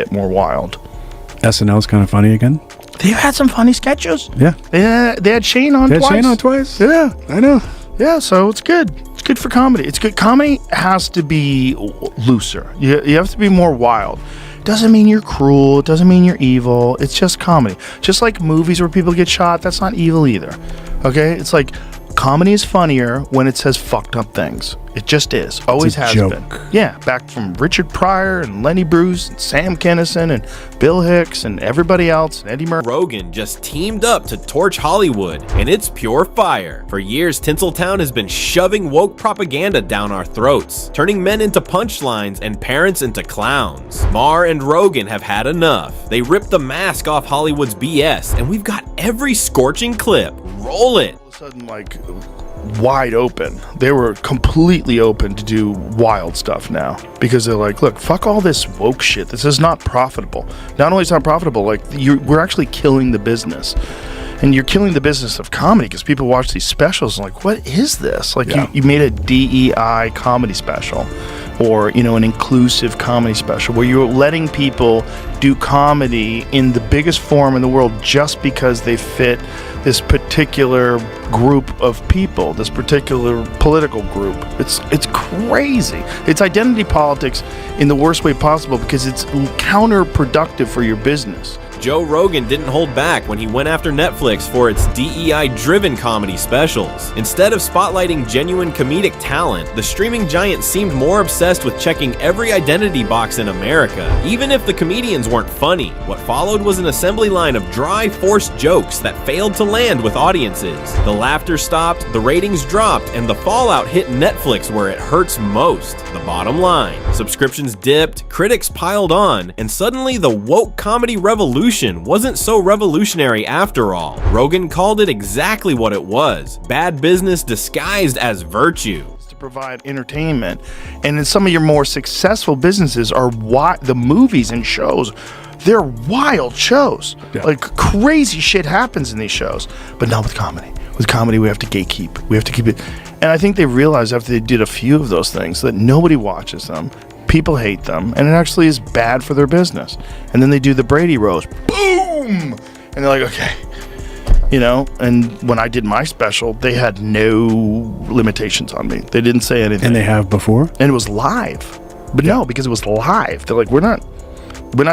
bit more wild. SNL's kind of funny again. They've had some funny sketches. Yeah. They had Shane on twice. Shane on twice? Yeah. I know. Yeah, so it's good. It's good for comedy. It's good. Comedy has to be looser. You have to be more wild. Doesn't mean you're cruel. It doesn't mean you're evil. It's just comedy. Just like movies where people get shot, that's not evil either. Okay? It's like comedy is funnier when it says fucked up things. It just is. Always has been. Yeah, back from Richard Pryor and Lenny Bruce and Sam Kinison and Bill Hicks and everybody else and Eddie Murphy. Rogan just teamed up to torch Hollywood, and it's pure fire. For years, Tinseltown has been shoving woke propaganda down our throats, turning men into punchlines and parents into clowns. Maher and Rogan have had enough. They ripped the mask off Hollywood's BS, and we've got every scorching clip. Roll it. All of a sudden, like, wide open. They were completely open to do wild stuff now because they're like, look, fuck all this woke shit. This is not profitable. Not only is it not profitable, like we're actually killing the business. And you're killing the business of comedy because people watch these specials and like, what is this? Like you made a DEI comedy special or, an inclusive comedy special where you're letting people do comedy in the biggest form in the world just because they fit this particular group of people, this particular political group. It's crazy. It's identity politics in the worst way possible because it's counterproductive for your business. Joe Rogan didn't hold back when he went after Netflix for its DEI-driven comedy specials. Instead of spotlighting genuine comedic talent, the streaming giant seemed more obsessed with checking every identity box in America. Even if the comedians weren't funny, what followed was an assembly line of dry, forced jokes that failed to land with audiences. The laughter stopped, the ratings dropped, and the fallout hit Netflix where it hurts most. The bottom line. Subscriptions dipped, critics piled on, and suddenly the woke comedy revolution wasn't so revolutionary after all. Rogan called it exactly what it was: bad business disguised as virtue. To provide entertainment. And in some of your more successful businesses are the movies and shows. They're wild shows. Yeah. Like crazy shit happens in these shows. But not with comedy. With comedy, we have to gatekeep. We have to keep it. And I think they realized after they did a few of those things that nobody watches them. People hate them, and it actually is bad for their business. And then they do the Brady roast. Boom! And they're like, okay. And when I did my special, they had no limitations on me. They didn't say anything. And they have before? And it was live. But no, because it was live. They're like, we're not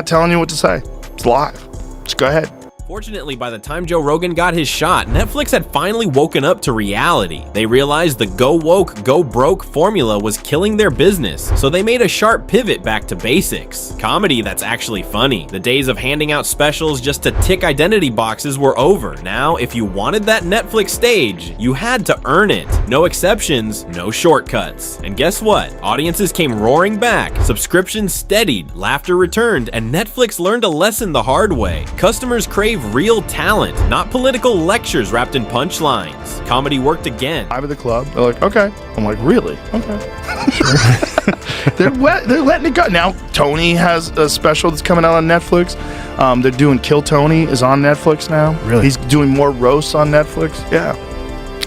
telling you what to say. It's live. Just go ahead. Fortunately, by the time Joe Rogan got his shot, Netflix had finally woken up to reality. They realized the go woke, go broke formula was killing their business, so they made a sharp pivot back to basics. Comedy that's actually funny. The days of handing out specials just to tick identity boxes were over. Now, if you wanted that Netflix stage, you had to earn it. No exceptions, no shortcuts. And guess what? Audiences came roaring back, subscriptions steadied, laughter returned, and Netflix learned a lesson the hard way. Customers crave real talent, not political lectures wrapped in punchlines. Comedy worked again. I'm at the club. They're like, okay. I'm like, really? Okay. Sure. They're letting it go. Now, Tony has a special that's coming out on Netflix. They're doing Kill Tony is on Netflix now. Really? He's doing more roasts on Netflix. Yeah.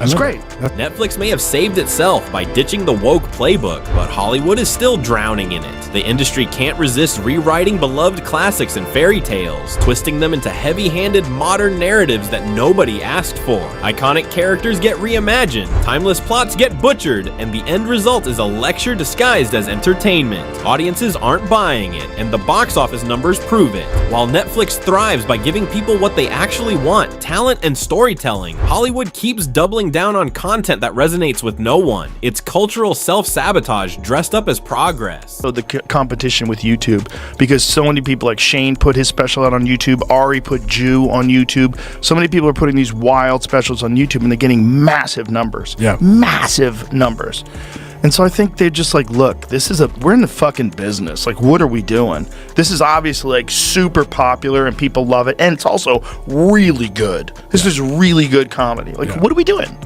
It's great. Netflix may have saved itself by ditching the woke playbook, but Hollywood is still drowning in it. The industry can't resist rewriting beloved classics and fairy tales, twisting them into heavy-handed modern narratives that nobody asked for. Iconic characters get reimagined, timeless plots get butchered, and the end result is a lecture disguised as entertainment. Audiences aren't buying it, and the box office numbers prove it. While Netflix thrives by giving people what they actually want, talent and storytelling, Hollywood keeps doubling down on content that resonates with no one. It's cultural self-sabotage dressed up as progress. So the competition with YouTube, because so many people like Shane put his special out on YouTube, Ari put Jew on YouTube. So many people are putting these wild specials on YouTube and they're getting massive numbers. Yeah. Massive numbers. And so I think they're just like, look, we're in the fucking business. Like, what are we doing? This is obviously like super popular and people love it. And it's also really good. This is really good comedy. Like, what are we doing?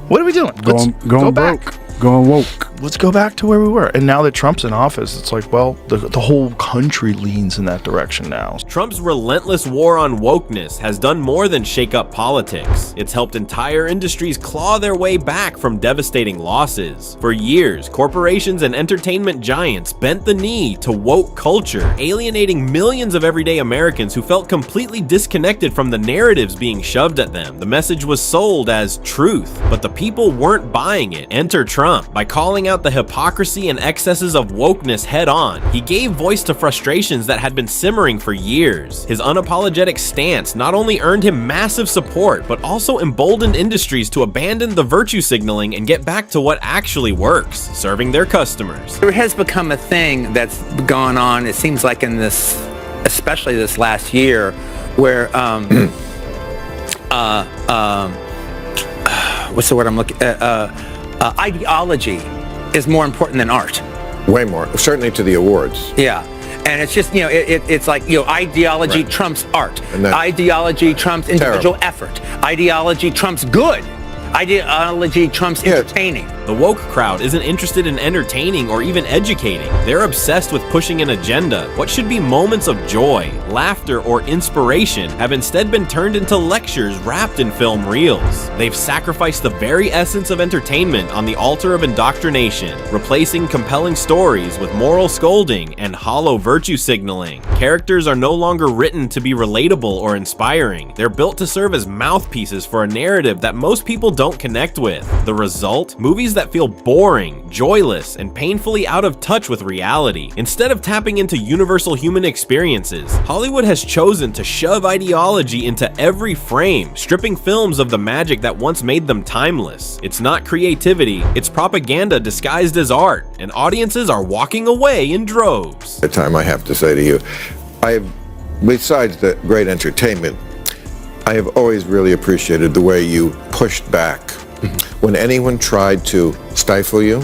What are we doing? Let's go back. Going woke. Let's go back to where we were. And now that Trump's in office, it's like, well, the whole country leans in that direction now. Trump's relentless war on wokeness has done more than shake up politics. It's helped entire industries claw their way back from devastating losses. For years, corporations and entertainment giants bent the knee to woke culture, alienating millions of everyday Americans who felt completely disconnected from the narratives being shoved at them. The message was sold as truth, but the people weren't buying it. Enter Trump. By calling out the hypocrisy and excesses of wokeness head on, he gave voice to frustrations that had been simmering for years. His unapologetic stance not only earned him massive support, but also emboldened industries to abandon the virtue signaling and get back to what actually works, serving their customers. There has become a thing that's gone on, it seems like in this, especially this last year, where what's the word I'm looking at? Ideology is more important than art. Way more, certainly to the awards. Yeah. And it's just, it's like, ideology Right. trumps art. And that's Ideology trumps individual terrible. effort. Ideology trumps good. Ideology trumps entertaining. The woke crowd isn't interested in entertaining or even educating. They're obsessed with pushing an agenda. What should be moments of joy, laughter, or inspiration have instead been turned into lectures wrapped in film reels. They've sacrificed the very essence of entertainment on the altar of indoctrination, replacing compelling stories with moral scolding and hollow virtue signaling. Characters are no longer written to be relatable or inspiring. They're built to serve as mouthpieces for a narrative that most people don't connect with. The result? Movies that feel boring, joyless, and painfully out of touch with reality. Instead of tapping into universal human experiences, Hollywood has chosen to shove ideology into every frame, stripping films of the magic that once made them timeless. It's not creativity, it's propaganda disguised as art, and audiences are walking away in droves. The time I have to say to you, besides the great entertainment, I have always really appreciated the way you pushed back when anyone tried to stifle you,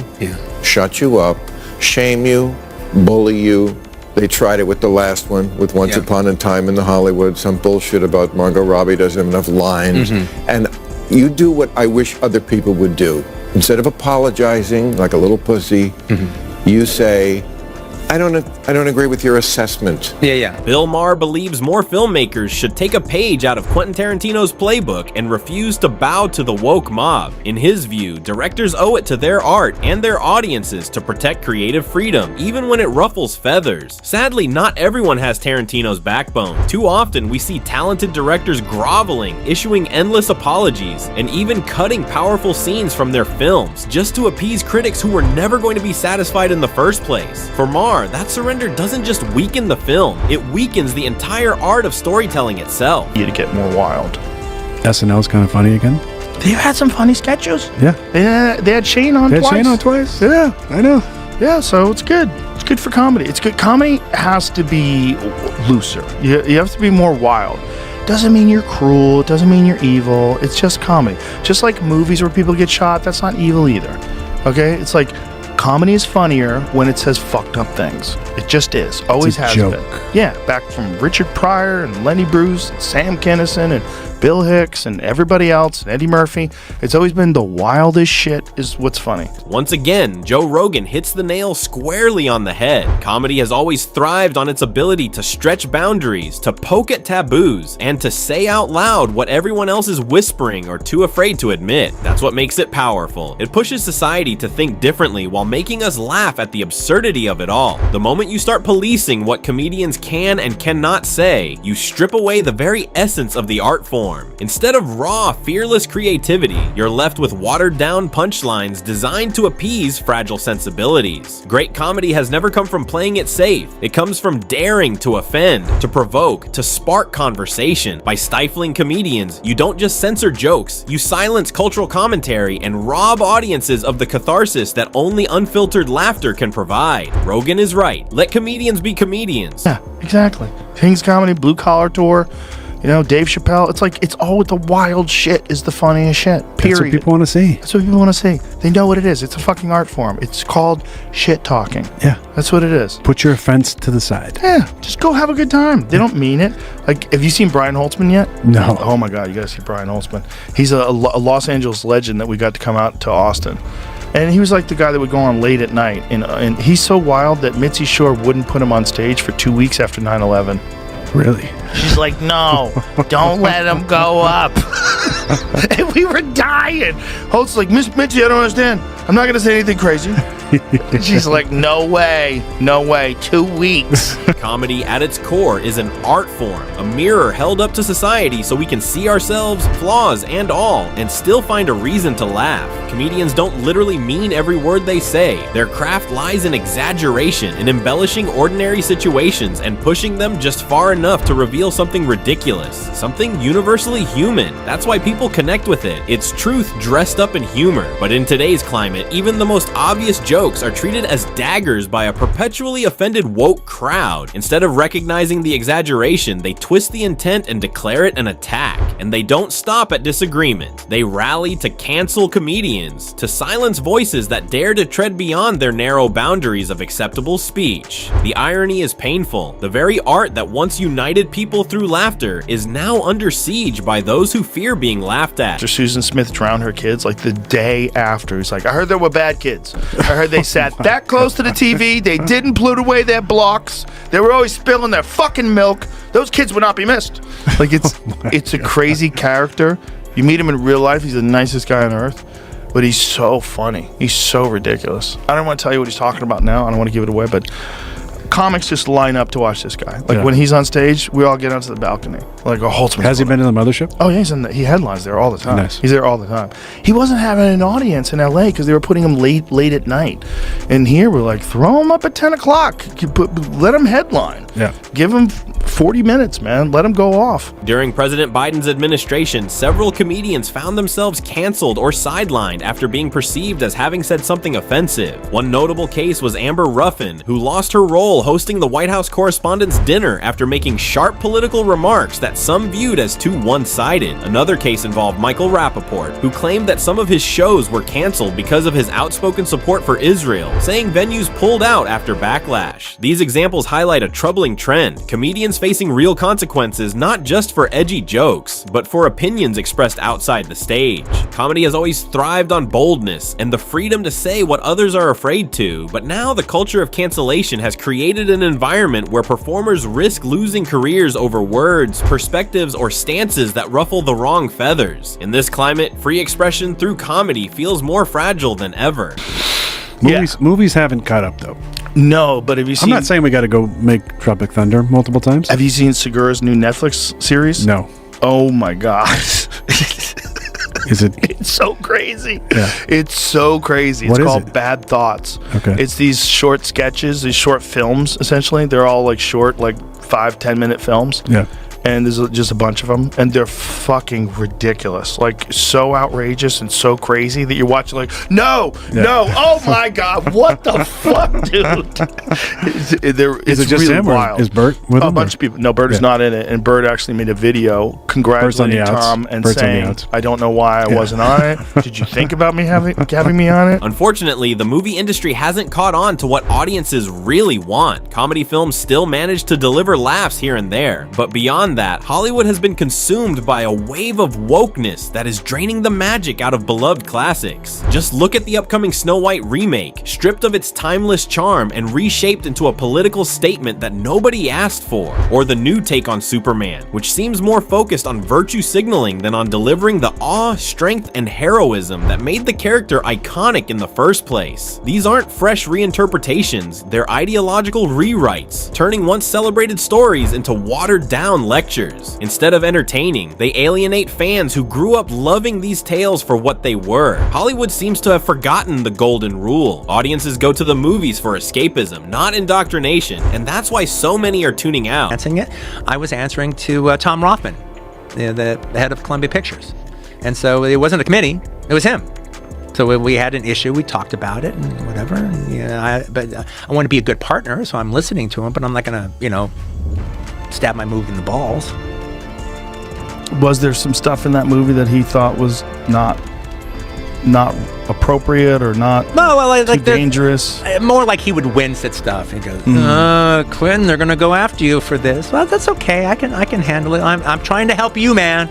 shut you up, shame you, bully you. They tried it with the last one, with Once Upon a Time in the Hollywood, some bullshit about Margot Robbie doesn't have enough lines. And you do what I wish other people would do. Instead of apologizing like a little pussy, you say, I don't agree with your assessment. Bill Maher believes more filmmakers should take a page out of Quentin Tarantino's playbook and refuse to bow to the woke mob. In his view, directors owe it to their art and their audiences to protect creative freedom, even when it ruffles feathers. Sadly, not everyone has Tarantino's backbone. Too often, we see talented directors groveling, issuing endless apologies, and even cutting powerful scenes from their films just to appease critics who were never going to be satisfied in the first place. For Maher, that surrender doesn't just weaken the film, it weakens the entire art of storytelling itself. You to get more wild. SNL's kind of funny again. They had some funny sketches. Yeah. They had Shane on They had twice. Shane on twice. Yeah. I know. Yeah, so it's good. It's good for comedy. It's good. Comedy has to be looser. You have to be more wild. Doesn't mean you're cruel. It doesn't mean you're evil. It's just comedy. Just like movies where people get shot, that's not evil either. Okay? It's like comedy is funnier when it says fucked up things. It just is. Always has joke. been. Yeah, back from Richard Pryor and Lenny Bruce and Sam Kinison and Bill Hicks and everybody else and Eddie Murphy. It's always been the wildest shit is what's funny. Once again, Joe Rogan hits the nail squarely on the head. Comedy has always thrived on its ability to stretch boundaries, to poke at taboos, and to say out loud what everyone else is whispering or too afraid to admit. That's what makes it powerful. It pushes society to think differently while making us laugh at the absurdity of it all. The moment you start policing what comedians can and cannot say, you strip away the very essence of the art form. Instead of raw, fearless creativity, you're left with watered-down punchlines designed to appease fragile sensibilities. Great comedy has never come from playing it safe. It comes from daring to offend, to provoke, to spark conversation. By stifling comedians, you don't just censor jokes, you silence cultural commentary and rob audiences of the catharsis that only unfiltered laughter can provide. Rogan is right. Let comedians be comedians. Yeah, exactly. King's Comedy, Blue Collar Tour, Dave Chappelle. It's like, it's all the wild shit is the funniest shit. Period. That's what people want to see. That's what people want to see. They know what it is. It's a fucking art form. It's called shit talking. Yeah. That's what it is. Put your offense to the side. Yeah, just go have a good time. They don't mean it. Like, have you seen Brian Holtzman yet? No. Oh my God, you gotta see Brian Holtzman. He's a Los Angeles legend that we got to come out to Austin. And he was like the guy that would go on late at night. And he's so wild that Mitzi Shore wouldn't put him on stage for 2 weeks after 9/11. Really? She's like, no, don't let him go up. And we were dying. Holt's like, Miss Mitzi, I don't understand. I'm not going to say anything crazy. And she's like, no way, 2 weeks. Comedy at its core is an art form, a mirror held up to society so we can see ourselves, flaws and all, and still find a reason to laugh. Comedians don't literally mean every word they say. Their craft lies in exaggeration, in embellishing ordinary situations and pushing them just far enough to reveal something ridiculous, something universally human. That's why people connect with it. It's truth dressed up in humor. But in today's climate, even the most obvious jokes are treated as daggers by a perpetually offended woke crowd. Instead of recognizing the exaggeration, they twist the intent and declare it an attack. And they don't stop at disagreement. They rally to cancel comedians, to silence voices that dare to tread beyond their narrow boundaries of acceptable speech. The irony is painful. The very art that once united people through laughter is now under siege by those who fear being laughed at. After Susan Smith drowned her kids, like the day after, he's like, I heard there were bad kids. I heard they sat that close to the TV. They didn't pollute away their blocks. They were always spilling their fucking milk. Those kids would not be missed. Like, it's a crazy character. You meet him in real life. He's the nicest guy on earth. But he's so funny. He's so ridiculous. I don't want to tell you what he's talking about now. I don't want to give it away, but comics just line up to watch this guy. Like, when he's on stage, we all get onto the balcony. Like, Holtzman. Has he been in the mothership? Oh, yeah, he headlines there all the time. Nice. He's there all the time. He wasn't having an audience in LA because they were putting him late at night. And here we're like, throw him up at 10 o'clock. Let him headline. Yeah. Give him 40 minutes, man. Let him go off. During President Biden's administration, several comedians found themselves canceled or sidelined after being perceived as having said something offensive. One notable case was Amber Ruffin, who lost her role hosting the White House Correspondents' Dinner after making sharp political remarks that some viewed as too one-sided. Another case involved Michael Rappaport, who claimed that some of his shows were canceled because of his outspoken support for Israel, saying venues pulled out after backlash. These examples highlight a troubling trend: comedians facing real consequences not just for edgy jokes, but for opinions expressed outside the stage. Comedy has always thrived on boldness and the freedom to say what others are afraid to, but now the culture of cancellation has created an environment where performers risk losing careers over words, perspectives, or stances that ruffle the wrong feathers. In this climate, free expression through comedy feels more fragile than ever. Movies haven't caught up though. No, but have you seen... I'm not saying we got to go make Tropic Thunder multiple times. Have you seen Segura's new Netflix series? No. Oh my God. Is it? It's so crazy. Yeah. It's so crazy. It's What is called it? Bad Thoughts. Okay. It's these short sketches, these short films, essentially. They're all like short, like 5-10 minute films. Yeah. And there's just a bunch of them, and they're fucking ridiculous, like so outrageous and so crazy that you're watching like, no, oh my God, what the fuck, dude? Is it just really him wild. or is Bert with him? A bunch of people. No, Bert is not in it, and Bert actually made a video congratulating Tom and saying, I don't know why I wasn't on it. Did you think about me having me on it? Unfortunately, the movie industry hasn't caught on to what audiences really want. Comedy films still manage to deliver laughs here and there, but beyond that, Hollywood has been consumed by a wave of wokeness that is draining the magic out of beloved classics. Just look at the upcoming Snow White remake, stripped of its timeless charm and reshaped into a political statement that nobody asked for, or the new take on Superman, which seems more focused on virtue signaling than on delivering the awe, strength, and heroism that made the character iconic in the first place. These aren't fresh reinterpretations, they're ideological rewrites, turning once celebrated stories into watered-down lectures. Instead of entertaining, they alienate fans who grew up loving these tales for what they were. Hollywood seems to have forgotten the golden rule. Audiences go to the movies for escapism, not indoctrination, and that's why so many are tuning out. I was answering to Tom Rothman, the head of Columbia Pictures. And so it wasn't a committee, it was him. So we had an issue, we talked about it and whatever. And, but I want to be a good partner, so I'm listening to him, but I'm not going to, stab my movie in the balls. Was there some stuff in that movie that he thought was not appropriate or not too dangerous? More like he would wince at stuff. He goes, Quentin, they're going to go after you for this. Well, that's okay. I can handle it. I'm trying to help you, man.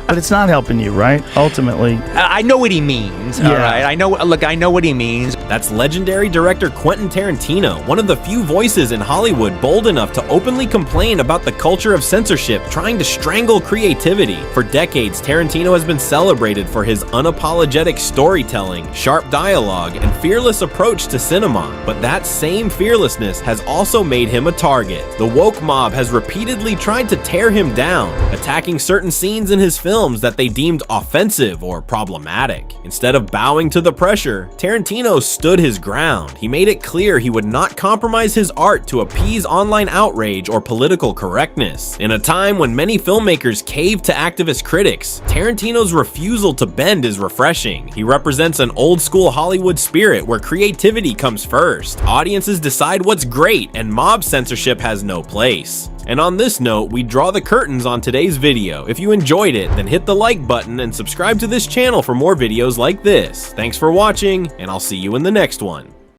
But it's not helping you, right? Ultimately. I know what he means. All right. I know what he means. That's legendary director Quentin Tarantino, one of the few voices in Hollywood bold enough to openly complain about the culture of censorship trying to strangle creativity. For decades, Tarantino has been celebrated for his unapologetic storytelling, sharp dialogue, and fearless approach to cinema. But that same fearlessness has also made him a target. The woke mob has repeatedly tried to tear him down, attacking certain scenes in his films that they deemed offensive or problematic. Instead of bowing to the pressure, Tarantino stood his ground. He made it clear he would not compromise his art to appease online outrage or political correctness. In a time when many filmmakers cave to activist critics, Tarantino's refusal to bend is refreshing. He represents an old-school Hollywood spirit where creativity comes first. Audiences decide what's great, and mob censorship has no place. And on this note, we draw the curtains on today's video. If you enjoyed it, then hit the like button and subscribe to this channel for more videos like this. Thanks for watching, and I'll see you in the next one.